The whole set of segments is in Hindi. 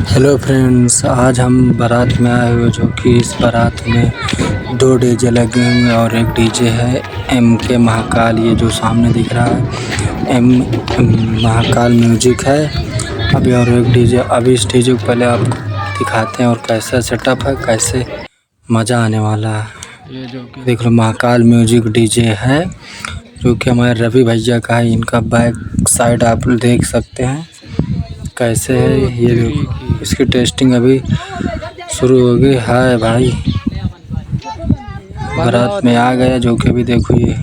हेलो फ्रेंड्स, आज हम बारात में आए हुए जो कि इस बारात में 2 डीजे लगे हुए और एक डीजे है एम के महाकाल। ये जो सामने दिख रहा है एम महाकाल म्यूजिक है। अभी और एक डीजे, अभी इस डीजे को पहले आप दिखाते हैं और कैसा सेटअप है, कैसे मज़ा आने वाला है। ये जो कि देख लो महाकाल म्यूजिक डीजे है जो कि हमारे रवि भैया का है। इनका बैक साइड आप देख सकते हैं कैसे है। ये देखो इसकी टेस्टिंग अभी शुरू हो गई है भाई। बारात में आ गया जो कि अभी देखो ये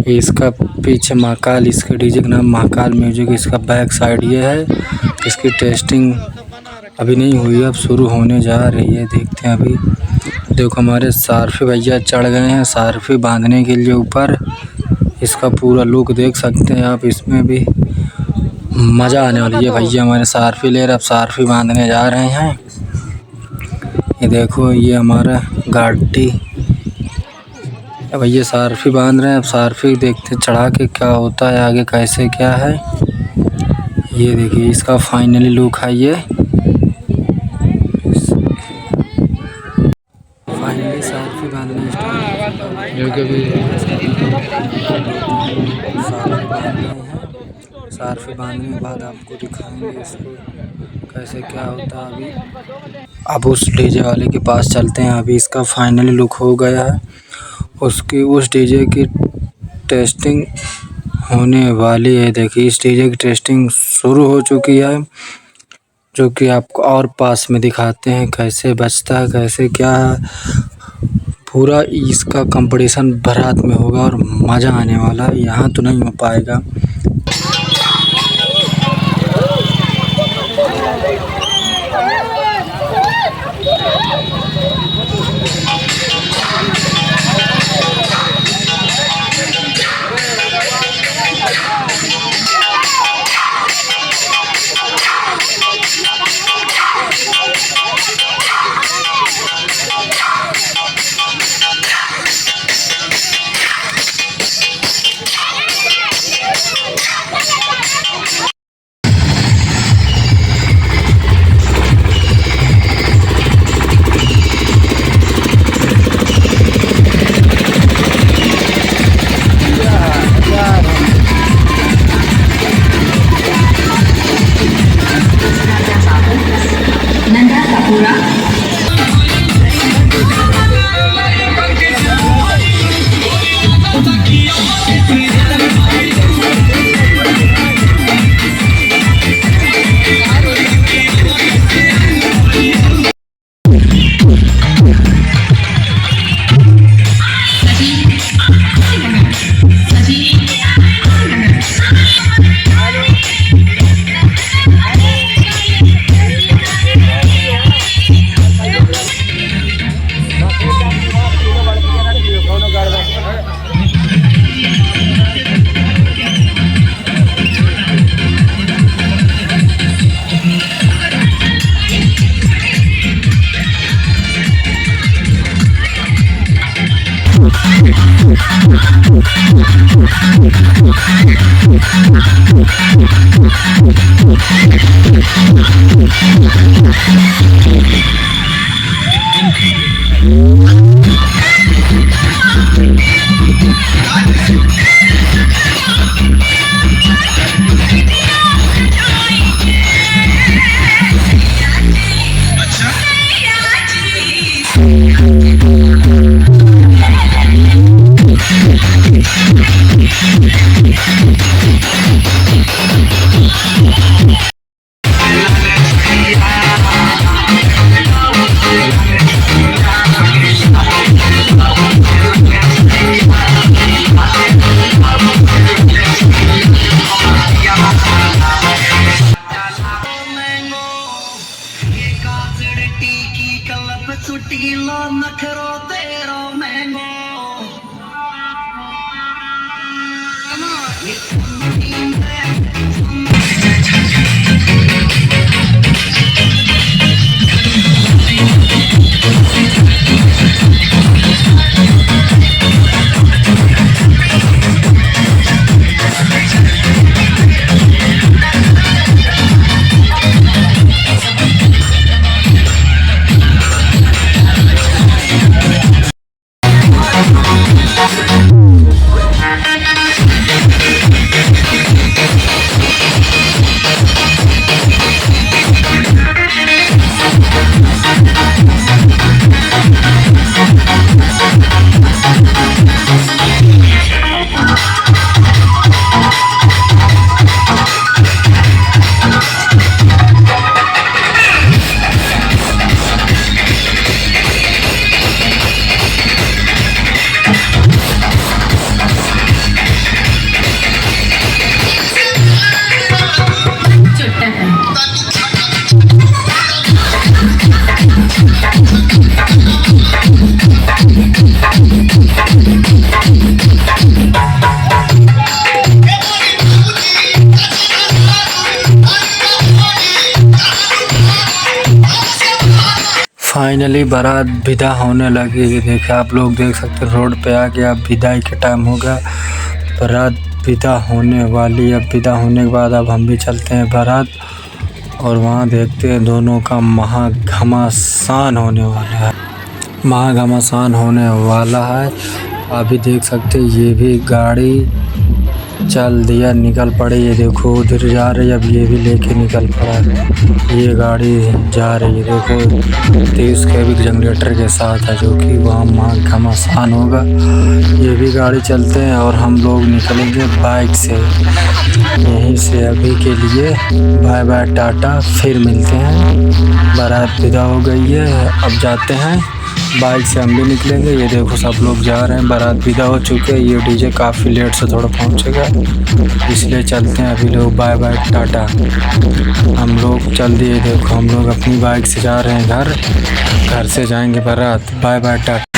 इसका पीछे महाकाल, इसके डीजे का नाम महाकाल म्यूजिक। इसका बैक साइड ये है। इसकी टेस्टिंग अभी नहीं हुई, अब शुरू होने जा रही है। देखते हैं अभी। देखो हमारे सारफी भैया चढ़ गए हैं सारफी बांधने के लिए ऊपर। इसका पूरा लुक देख सकते हैं आप। इसमें भी मज़ा आने वाली है। भैया हमारे सारफी ले रहे, अब सारफी बांधने जा रहे हैं। ये देखो ये हमारा गाड़ी, भैया सारफी बांध रहे हैं। अब सारफी देखते चढ़ा के क्या होता है आगे, कैसे क्या है। ये देखिए इसका फाइनली लुक है। ये फाइनली सारफी बांधने स्टार्ट जो कि सारफी बांधने के बाद आपको दिखाएंगे इसको कैसे क्या होता है। अभी अब उस डीजे वाले के पास चलते हैं। अभी इसका फाइनली लुक हो गया है। उस डीजे की टेस्टिंग होने वाली है। देखिए इस डीजे की टेस्टिंग शुरू हो चुकी है जो कि आपको और पास में दिखाते हैं कैसे बजता है, कैसे क्या है। पूरा इसका कंपटीशन बारात में होगा और मज़ा आने वाला है। यहाँ तो नहीं हो पाएगा। फाइनली बारात विदा होने लगी। ये देखिए आप लोग देख सकते हैं रोड पे आ गया। अब विदाई का टाइम होगा। बारात विदा होने वाली। अब विदा होने के बाद अब हम भी चलते हैं बारात और वहाँ देखते हैं दोनों का महाघमासान होने वाला है। महाघमासान होने वाला है। अभी देख सकते हैं ये भी गाड़ी चल दिया, निकल पड़े। ये देखो उधर जा रही है। अब ये भी लेके निकल पड़ा। ये गाड़ी जा रही है देखो 30 केवी जनरेटर के साथ है, जो कि वहाँ घमासान होगा। ये भी गाड़ी चलते हैं और हम लोग निकलेंगे बाइक से यहीं से। अभी के लिए बाय बाय टाटा, फिर मिलते हैं। बारात विदा हो गई है, अब जाते हैं। बाइक से हम भी निकलेंगे। ये देखो सब लोग जा रहे हैं, बारात विदा हो चुके हैं। ये डीजे काफ़ी लेट से थोड़ा पहुंचेगा, इसलिए चलते हैं अभी लोग। बाय बाय टाटा, हम लोग चल दिए। देखो हम लोग अपनी बाइक से जा रहे हैं घर से जाएंगे बारात। Bye bye Tata.